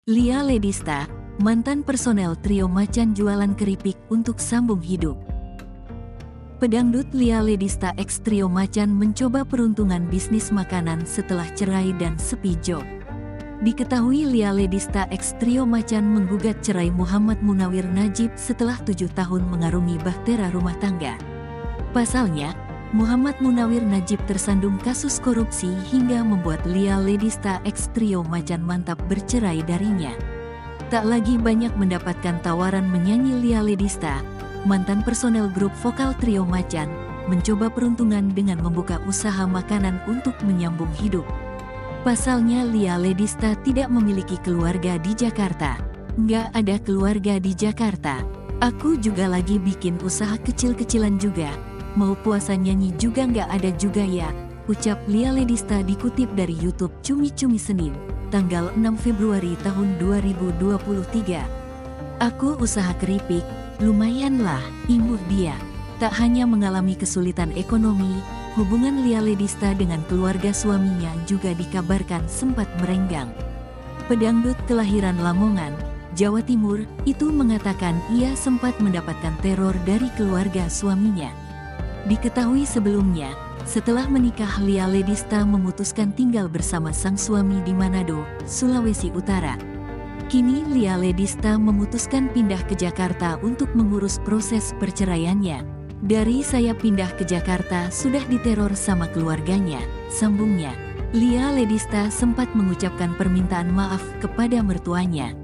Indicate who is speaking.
Speaker 1: Lia Ledista, mantan personel trio Macan jualan keripik untuk sambung hidup. Pedangdut Lia Ledista ex trio Macan mencoba peruntungan bisnis makanan setelah cerai dan sepi job. Diketahui Lia Ledista ex trio Macan menggugat cerai Muhammad Munawir Najib setelah 7 tahun mengarungi bahtera rumah tangga. Pasalnya, Muhammad Munawir Najib tersandung kasus korupsi hingga membuat Lia Ledista ex trio Macan mantap bercerai darinya. Tak lagi banyak mendapatkan tawaran menyanyi, Lia Ledista, mantan personel grup vokal trio Macan, mencoba peruntungan dengan membuka usaha makanan untuk menyambung hidup. Pasalnya Lia Ledista tidak memiliki keluarga di Jakarta. Nggak ada keluarga di Jakarta. Aku juga lagi bikin usaha kecil-kecilan juga. Mau puasa nyanyi juga nggak ada juga ya, ucap Lia Ledista dikutip dari YouTube Cumi-Cumi Senin, tanggal 6 Februari tahun 2023. Aku usaha keripik, lumayan lah, imbuh dia. Tak hanya mengalami kesulitan ekonomi, hubungan Lia Ledista dengan keluarga suaminya juga dikabarkan sempat merenggang. Pedangdut kelahiran Lamongan, Jawa Timur, itu mengatakan ia sempat mendapatkan teror dari keluarga suaminya. Diketahui sebelumnya, setelah menikah Lia Ledista memutuskan tinggal bersama sang suami di Manado, Sulawesi Utara. Kini Lia Ledista memutuskan pindah ke Jakarta untuk mengurus proses perceraiannya. Dari saya pindah ke Jakarta sudah diteror sama keluarganya, sambungnya. Lia Ledista sempat mengucapkan permintaan maaf kepada mertuanya.